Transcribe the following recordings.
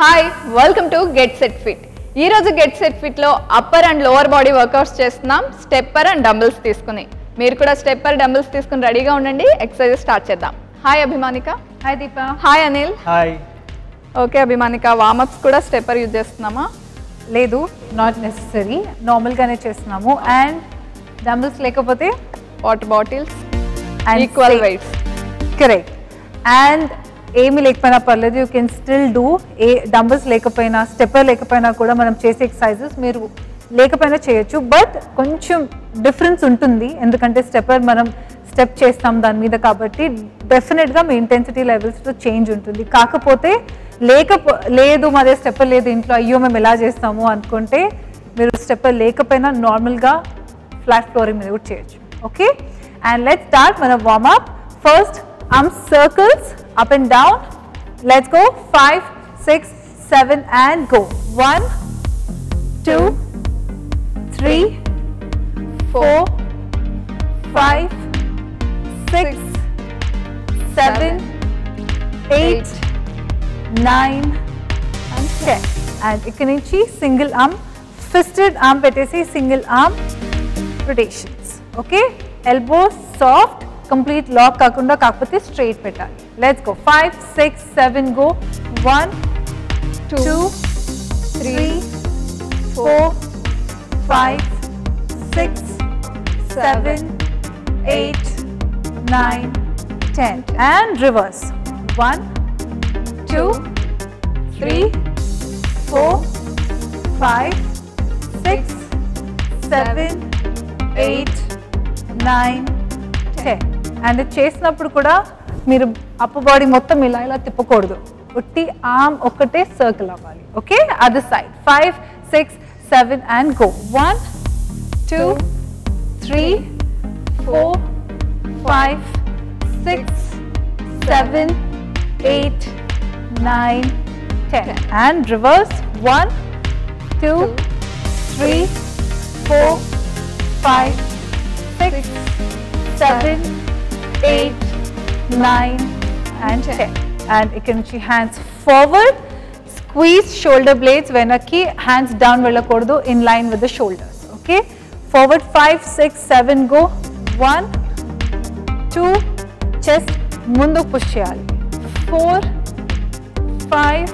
Hi welcome to get set fit. ఈ రోజు get set fit లో upper and lower body workouts చేస్తున్నాం stepper and dumbbells తీసుకుని. మీరు కూడా స్టెప్పర్ డంబుల్స్ తీసుకుని రెడీగా ఉండండి. ఎక్సర్సైజ్ స్టార్ట్ చేద్దాం. Hi Abhimanika. Hi Deepa. Hi Anil. Hi. Okay Abhimanika, warmups కూడా స్టెప్పర్ యూజ్ చేస్తున్నామా? లేదు, నాట్ నెసెసరీ, నార్మల్గానే చేస్తున్నాము. అండ్ డంబుల్స్ లేకపోతే water bottles and equal weights. Correct. And ఏమి లేకపోయినా పర్లేదు, you can still do. A dumbbells లేకపోయినా స్టెప్పర్ లేకపోయినా కూడా మనం చేసే ఎక్సర్సైజెస్ మీరు లేకపోయినా చేయొచ్చు. బట్ కొంచెం డిఫరెన్స్ ఉంటుంది, ఎందుకంటే స్టెప్పర్ మనం స్టెప్ చేస్తాం దాని మీద, కాబట్టి డెఫినెట్గా మీ ఇంటెన్సిటీ లెవెల్స్లో చేంజ్ ఉంటుంది. కాకపోతే లేదు మాదే స్టెప్పర్ లేదు ఇంట్లో, అయ్యో మేము ఎలా చేస్తాము అనుకుంటే మీరు స్టెప్పర్ లేకపోయినా నార్మల్గా ఫ్లాట్ ఫ్లోరింగ్ మీద కూడా చేయొచ్చు. ఓకే, అండ్ లెట్స్ స్టార్ట్ మన warmup. First arms circles up and down. Let's go. 5, 6, 7 and go. 1, 2, 3, 4, 5, 6, 7, 8, 9 and 10. And ikkadi nunchi single arm, fisted arm petesi single arm rotations. Okay, elbows soft, complete lock kakunda kakapothe straight petali. Let's go. 5, 6, 7 go. 1, 2, 3, 4, 5, 6, 7, 8, 9, 10 and reverse. 1, 2, 3, 4, 5, 6, 7, 8, 9, 10. And చేసినప్పుడు కూడా మీరు upper body మొత్తం ఇలా తిప్పకూడదు, ఉట్టి arm ఒక్కటే circle అవ్వాలి. Okay, other side. 5, 6, 7 and go. 1, 2, 3, 4, 5, 6, 7, 8, 9, 10 and reverse. 1, 2, 3, 4, 5, 6, 7, 8, 9 and 10. And you can see hands forward, squeeze shoulder blades venaki, hands down velakodu, in line with the shoulders. Okay, forward. 5, 6, 7 go. 1, 2, chest mundu push cheyali. 4, 5,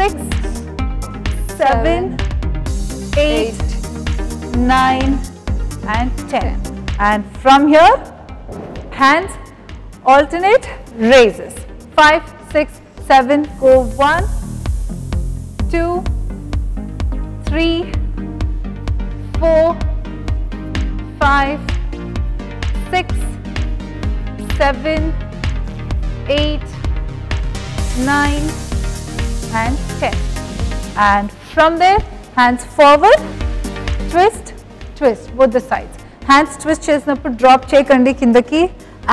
6, 7, 8, 9 and 10. And from here, hands alternate raises. 5, 6, 7 go. 1, 2, 3, 4, 5, 6, 7, 8, 9 and 10. And from there, hands forward, twist, twist both the sides. Hands twist చేసినప్పుడు drop చేయకండి కిందకి,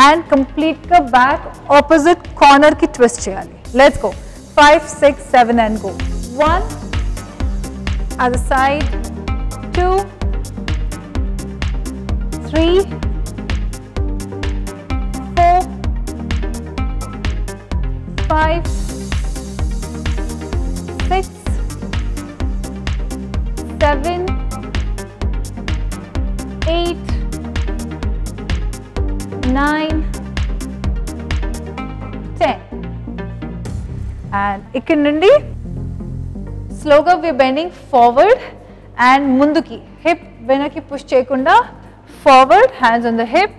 and కంప్లీట్గా back opposite కార్నర్కి twist చేయాలి. Let's go. 5, 6, 7 and go. 1, other side. 2, 3, 4, 5, 6, 7, 8, 9, 10. And ikkad nundi slowga we are bending forward and munduki, hip venaki push cheyakunda, forward, hands on the hip,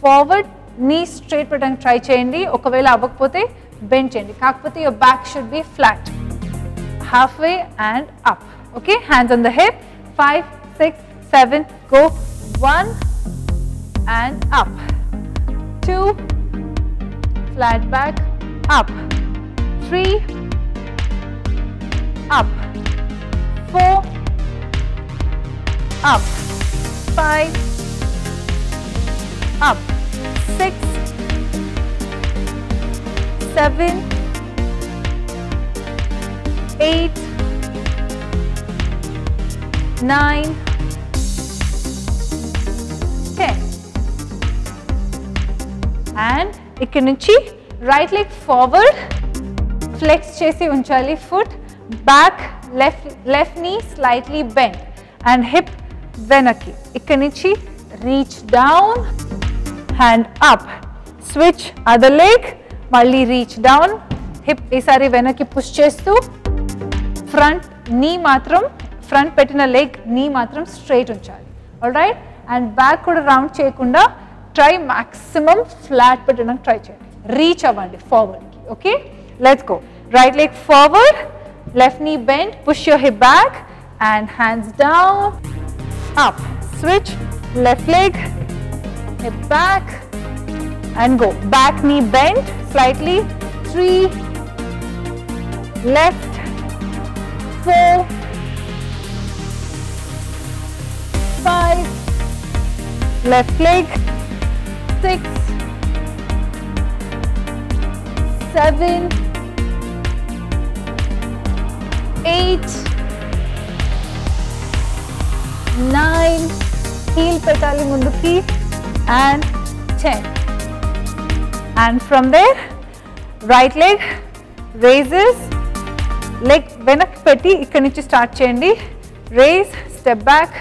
forward, knee straight పెట్టడానికి try చేయండి. ఒకవేళ అవ్వకపోతే bend చేయండి, కాకపోతే your back should be flat, halfway and up. Okay, hands on the hip. 5, 6, 7 go. 1 and up. 2, flat back, up. 3, up. 4, up. 5, up. 6, 7, 8, 9, 10. And ikkadi nunchi right leg forward, flex చేసి ఉంచాలి foot. Back left knee slightly bend and hip వెనక్కి. ఇక్కడి నుంచి reach down, hand up, switch other leg, మళ్ళీ reach down, hip ఈసారి వెనక్కి push చేస్తూ front నీ మాత్రం, ఫ్రంట్ పెట్టిన లెగ్ నీ మాత్రం స్ట్రైట్ ఉంచాలి. ఆల్రైట్, అండ్ బ్యాక్ కూడా రౌండ్ చేయకుండా ట్రై మ్యాక్సిమం ఫ్లాట్ పెట్టడానికి ట్రై చేయండి. రీచ్ అవ్వండి ఫార్వర్డ్కి. Okay, let's go. Right leg forward, left knee bend, push your hip back and hands down, up, switch, left leg, hip back and go. Back knee bend slightly. 3, left, 4, 5, left leg, 6, 7, 8, 9, heel petali munduki, and 10. And from there, right leg raises, leg venakki petti ikkadi nunchi start cheyandi, raise, step back,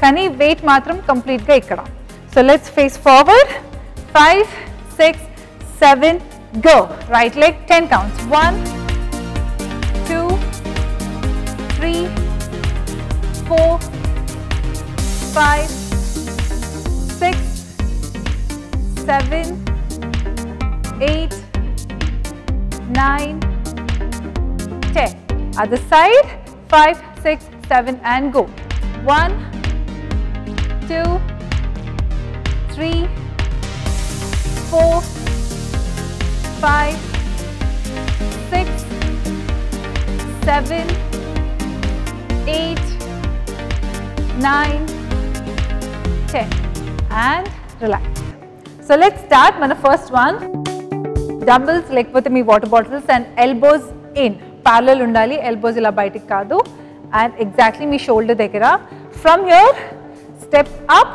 kani weight matram complete ga ikkada. So let's face forward. 5, 6, 7, go. Right leg 10 counts. 1, 2, 3, 4, 5, 6, 7, 8, 9, 10. Other side. 5, 6, 7 and go. 1, 2, 3, 4, 5, 6, 7, 8, 9, 10 and relax. So let's start. Mana first one, dumbbells lekapothe mee water bottles and elbows in parallel undali, elbows ila bayatiki kaadu, and exactly mee shoulder దగ్గర. From here step up,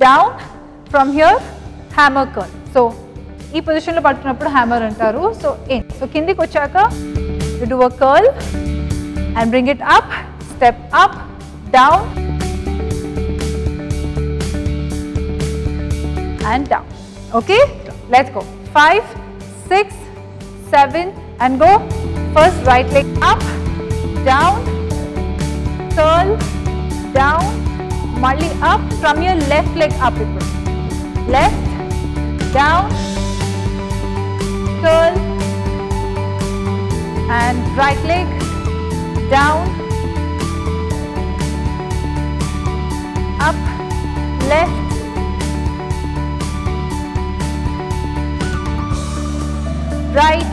down, from here hammer curl. So ee position lo pattunnappudu hammer antaru. So in, so kindiki vachaka you do a curl and bring it up, step up, down and down. Okay, let's go. 5, 6, 7 and go. First right leg up, down, curl, down, malli up. From your left leg up, left, down, curl, and right leg down, up, left, right,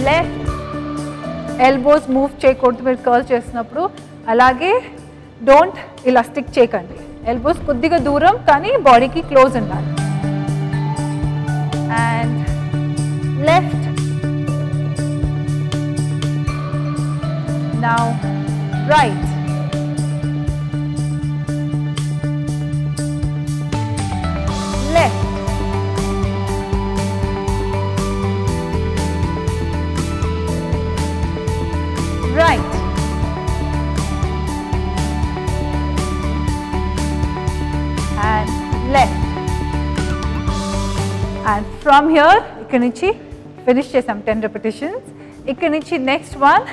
left. Elbows move చేయకూడదు మీరు curl చేసినప్పుడు. అలాగే don't ఇలా stick చేయకండి. Elbows కొద్దిగా దూరం కానీ బాడీకి క్లోజ్ ఉండాలి. And left, now right, left, right, and left. And from here ikkadi nunchi finish chesam 10 repetitions. Ikkadi nunchi next one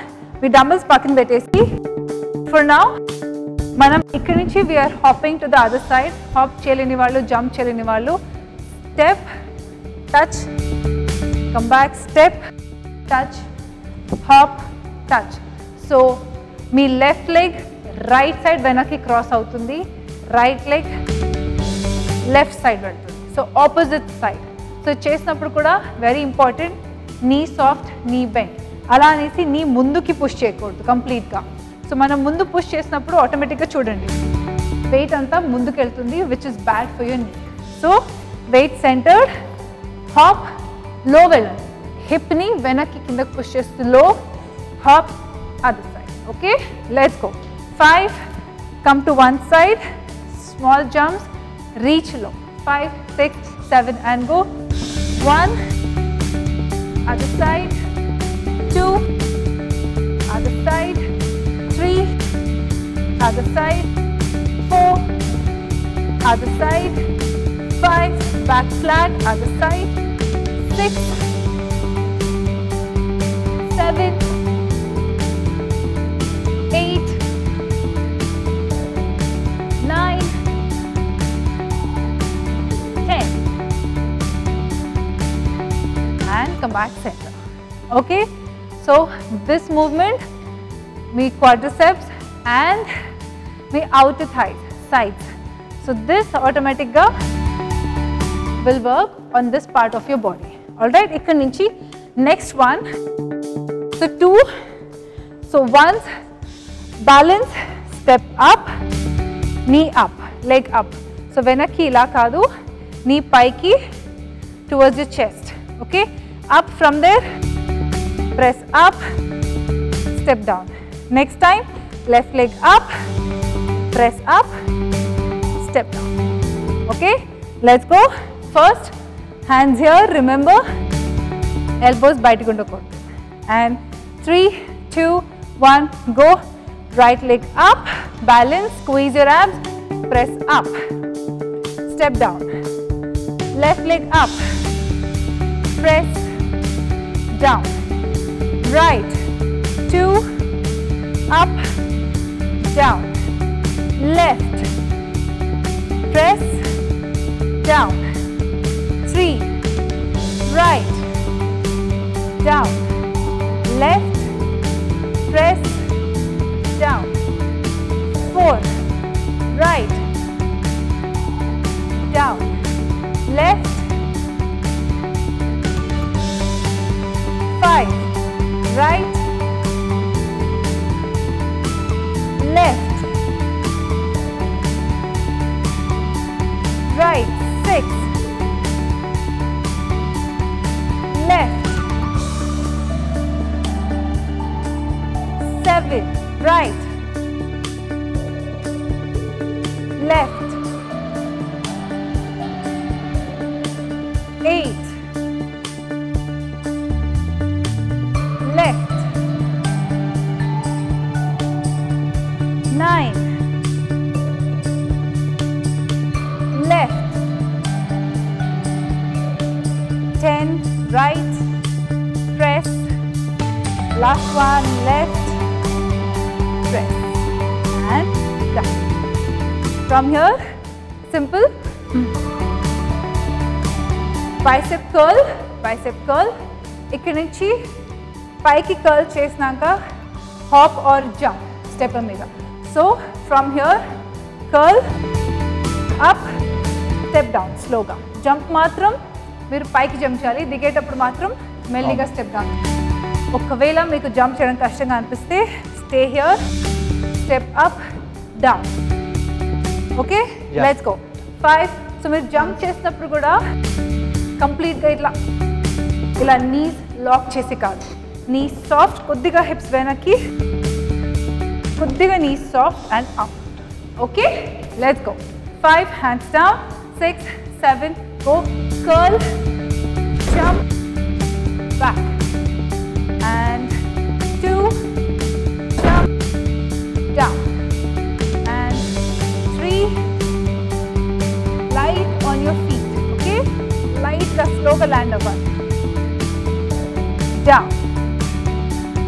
we dumbbells pakkana pettesi. For now మనం ఇక్కడ నుంచి we are hopping to the other side. Hop చేయలేని వాళ్ళు, jump చేయలేని వాళ్ళు, step, touch, come back, step, touch, hop, touch. So మీ left leg right side వెనక్కి cross అవుతుంది, right leg left side వెళ్తుంది. So opposite side. So చేసినప్పుడు కూడా very important, knee soft, knee bend. అలా అనేసి knee ముందుకి పుష్ చేయకూడదు కంప్లీట్గా. సో మనం ముందు పుష్ చేసినప్పుడు ఆటోమేటిక్గా చూడండి వెయిట్ అంతా ముందుకు వెళ్తుంది, which is bad for your నీ. సో వెయిట్ సెంటర్డ్, హాప్, లో వెళ్ళండి, హిప్ని వెనక్కి కిందకి పుష్ చేస్తూ లో, hop, other side. Okay, let's go. 5, come to one side, small jumps, reach లో. 5, 6, 7 and go. 1, other side, 2, other side, 3, other side, 4, other side, 5, back flat, other side, 6, 7, 8, 9, 10. And come back center. Okay, so this movement, me quadriceps and me outer thighs, sides. So this automatic will work on this part of your body. Alright, ikkad nunchi next one. So 2, so once balance, step up, knee up, leg up. So venaki ila kadu, knee paiki towards your chest. Okay, up from there, press up, step down. Next time, left leg up, press up, step down. Okay, let's go. First, hands here, remember, elbows bite and 3, 2, 1, go. Right leg up, balance, squeeze your abs, press up, step down. Left leg up, press down. Right, 2, up, down. Left, press down. 3, right, down. Left, press down. 4, right, down. Left, 5, right, left, right, 6, left, 7, right, left, 8, left, 9, left, 10, right, press, last one, left, press, and down. From here, simple, bicep curl, ikkad nunchi paiki curl chesinaka, hop or jump, stepper meeda. So from here, curl, up, step down, slow-ga. Jump matram, మీరు పైకి jump చేయాలి, దిగేటప్పుడు మాత్రం మెల్లిగా step down. ఒకవేళ మీకు jump చేయడం కష్టంగా అనిపిస్తే stay here, step up, down. Okay, let's go. 5. So మీరు జంప్ చేసినప్పుడు కూడా కంప్లీట్గా ఇలా నీస్ లాక్ చేసి కాదు, నీ సాఫ్ట్, కొద్దిగా హిప్స్ వెనక్కి, కొద్దిగా నీ soft and up. Okay, let's go. 5, hands down, 6, 7, go, curl, jump, back, and 2, jump, down, and 3, light on your feet, okay, light ka slow ka land over, down,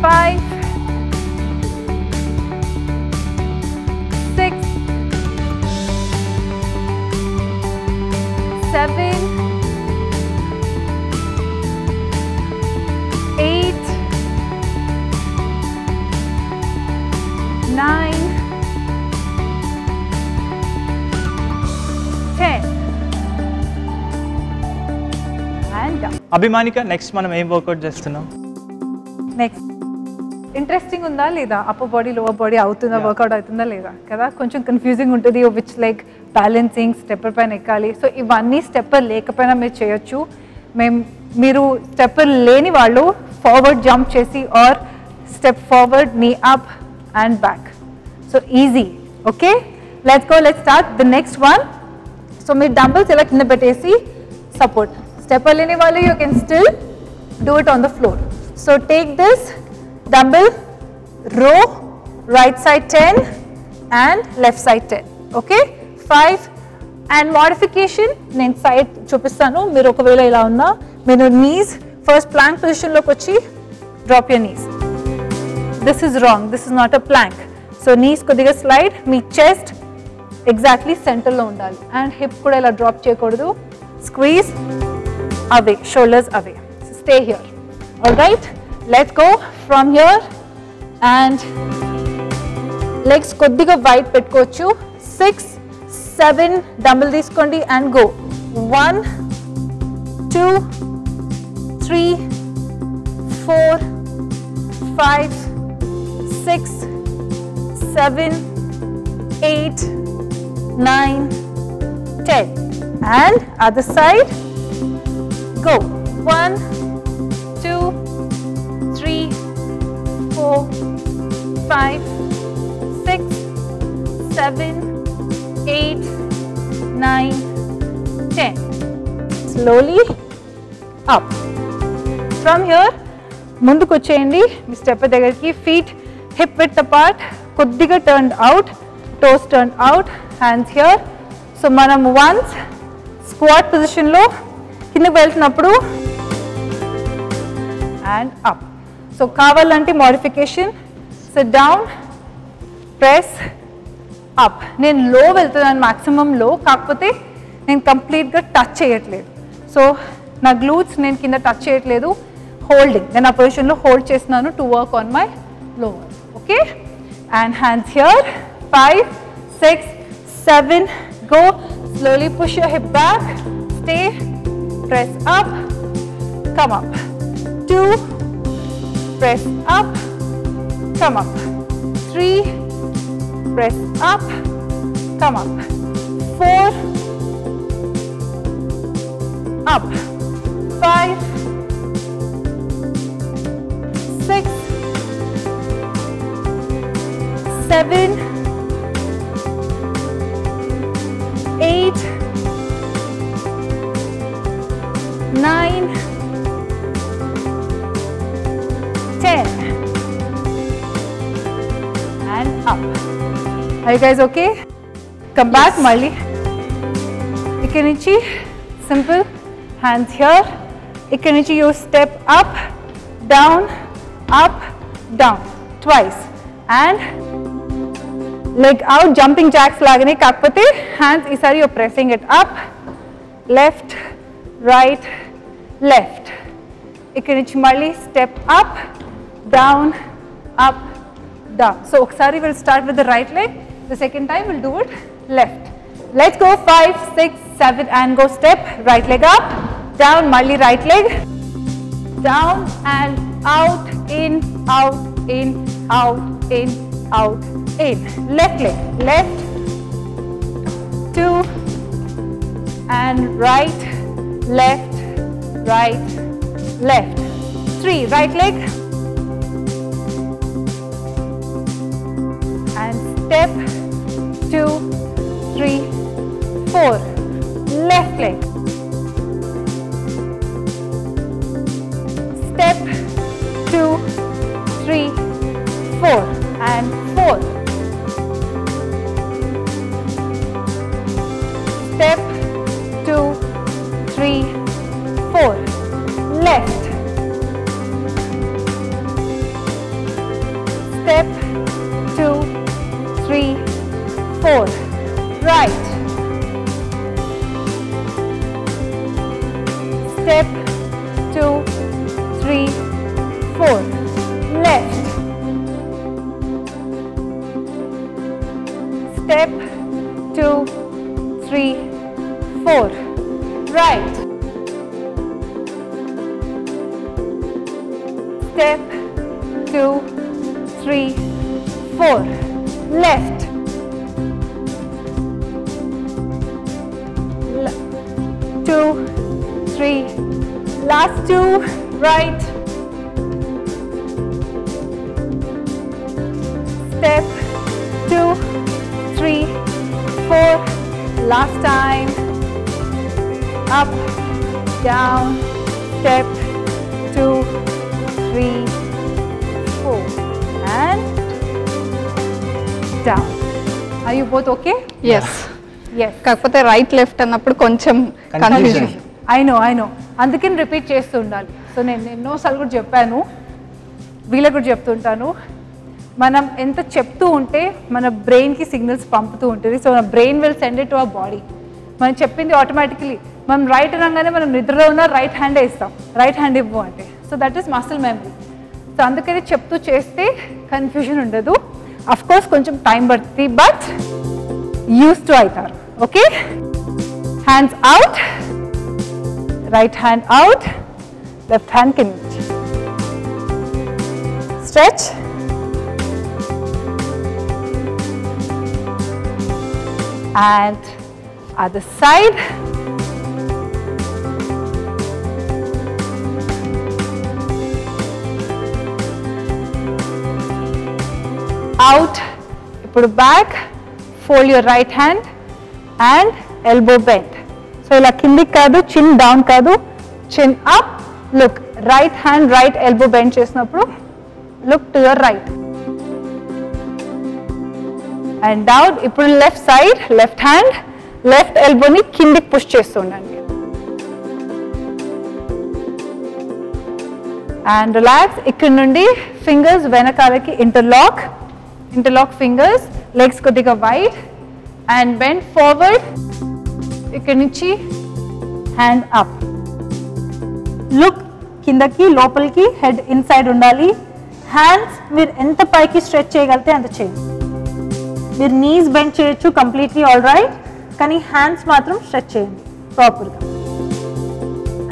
5, 6, 7, 8, 9, 10, and down. Abhimanika, next మనం ఏం work out చేస్తున్నాం? Next interesting ఉందా లేదా, upper body lower body అవుతుందా, work out అవుతుందా లేదా కదా, కొంచెం కన్ఫ్యూజింగ్ ఉంటుంది. విచ్ లైక్ బ్యాలెన్సింగ్, స్టెప్పర్ పైన ఎక్కాలి. సో ఇవన్నీ స్టెప్పర్ లేకపోయినా మీరు చేయొచ్చు. మీరు స్టెప్పర్ లేని వాళ్ళు ఫార్వర్డ్ జంప్ చేసి or step forward, knee up and back. So easy. Okay, let's go, let's start the next one. So మీరు డంబల్స్ ఇలా కింద పెట్టేసి సపోర్ట్. స్టెప్పర్ లేని వాళ్ళు you can still do it on the floor. So take this dumbbell, row, right side 10 and left side 10. Okay 5 and modification నేను side చూపిస్తాను. మీరు ఒకవేళ ఇలా ఉన్నా మీరు నీస్ ఫస్ట్ ప్లాంక్ పొజిషన్లోకి వచ్చి drop your knees. This is wrong, this is not a plank. So knees కొద్దిగా స్లైడ్, మీ చెస్ట్ ఎగ్జాక్ట్లీ సెంటర్లో ఉండాలి అండ్ హిప్ కూడా ఇలా డ్రాప్ చేయకూడదు. Squeeze away, shoulders away. Stay here. All right, let's go from here and legs కొద్దిగా weight పెట్టుకోవచ్చు. 6 7 dumbbell తీసుకోండి and go. 1 2 3 4 5 6 7 8 9 10 and other side. Go. 1 2 3 4 5 6 7 8 9 10. Slowly up. From here ముందుకు వచ్చేయండి మీ స్టెప్ దగ్గరికి. ఫీట్ హిప్ విడ్త్ అపార్ట్, కొద్దిగా turn out, toes turn out, hands here. So మనం once squat పొజిషన్లో కిందకి వెళ్తున్నప్పుడు అండ్ అప్. సో కావాలంటే modification, SIT down, press up. నేను లో వెళ్తున్నాను, మ్యాక్సిమం లో, కాకపోతే నేను కంప్లీట్గా టచ్ చేయట్లేదు. సో నా గ్లూట్స్ నేను కింద టచ్ చేయట్లేదు, హోల్డింగ్. నేను ఆ పొజిషన్లో హోల్డ్ చేస్తున్నాను to work on my lower. Okay and hands here. 5 6 7 go. Slowly push your hip back, stay, press up, come up. 2 press up, come up. 3 press up, come up. 4 up. 5 6 7 8 9 10 and up. Are you guys okay? Come back, Marley. Ikkadi nunchi simple, hands here. Ikkadi nunchi you step up, down, twice and leg out, jumping jacks lagane, kakapothe hands isari you're pressing it up, left, right, left. Ikkadi nunchi malli step up, down. So oksari we'll start with the right leg, the second time we'll do it left. Let's go. 5 6 7 and go. Step, right leg up, down, malli right leg, down and out, in, out, in, out, in, out, in. Left leg, left, 2 and right, left, 3, right leg and step, 2 3 4, left leg, step, 2 3 4 and 4, step, 2 3 4, left, step, 2 3 4, right, step, 2 3 4, left, step, 2 3 4, right, step, 2 3 4, left, 2 3, last 2, right, step, 2 3 4, last time, up, down, step, 2, 3, 4, and down. Are you both okay? Yes Yes. కాకపోతే right left అన్నప్పుడు కొంచెం Confusion. Confusion. I know. అందుకని repeat చేస్తూ ఉండాలి. So నేను ఎన్నోసార్లు కూడా చెప్పాను, వీళ్ళకు కూడా చెప్తుంటాను, మనం ఎంత చెప్తూ ఉంటే మన బ్రెయిన్కి సిగ్నల్స్ పంపుతూ ఉంటుంది. సో మన brain will send it to our body. మనం చెప్పింది ఆటోమేటికలీ మనం రైట్ అనగానే మనం నిద్రలో ఉన్న రైట్ హ్యాండే ఇస్తాం, రైట్ హ్యాండ్ ఇవ్వు అంటే. So that is muscle memory. So అందుకని చెప్తూ చేస్తే కన్ఫ్యూజన్ ఉండదు. అఫ్ కోర్స్ కొంచెం టైం పడుతుంది, బట్ యూస్ టు అవుతారు. Okay, hands out, right hand out, left hand కింద. Stretch, and other side. Out, ఇప్పుడు back, fold your right hand and elbow bend. So ఇలా కిందికి కాదు, chin down కాదు, chin up, look, right hand, right elbow bend చేసినప్పుడు look to your right. And down. ఇప్పుడు left side, left hand, left ఎల్బోని కిందికి push చేస్తుండండి. And relax. ఇక్కడ నుండి ఫింగర్స్ వెనకాలకి ఇంటర్లాక్ ఫింగర్స్, లెగ్స్ కొద్దిగా వైడ్ అండ్ బెండ్ ఫార్వర్డ్. ఇక్కడ నుంచి హ్యాండ్ అప్, లుక్ కిందకి లోపలికి, హెడ్ ఇన్సైడ్ ఉండాలి. హ్యాండ్స్ మీరు ఎంత పైకి స్ట్రెచ్ చేయగలిగితే అంత చేయండి. మీరు నీస్ బెండ్ చేయొచ్చు కంప్లీట్లీ, ఆల్ రైట్, కానీ హ్యాండ్స్ మాత్రం స్ట్రెచ్ చేయండి ప్రాపర్గా.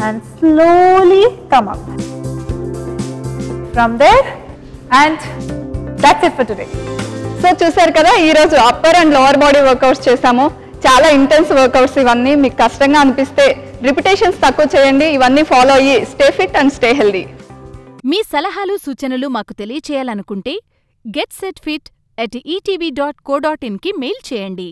And slowly come up from there, and that's it for today. So చూసారు కదా, ఈరోజు upper and lower body workouts చేసాము. చాలా ఇంటెన్స్ వర్కౌట్స్ ఇవన్నీ. మీకు కష్టంగా అనిపిస్తే రిపిటేషన్స్ తక్కువ చేయండి. ఇవన్నీ ఫాలో అయ్యి stay fit and stay healthy. మీ సలహాలు సూచనలు మాకు తెలియచేయాలనుకుంటే getsetfit@etv.co.in కి మెయిల్ చేయండి.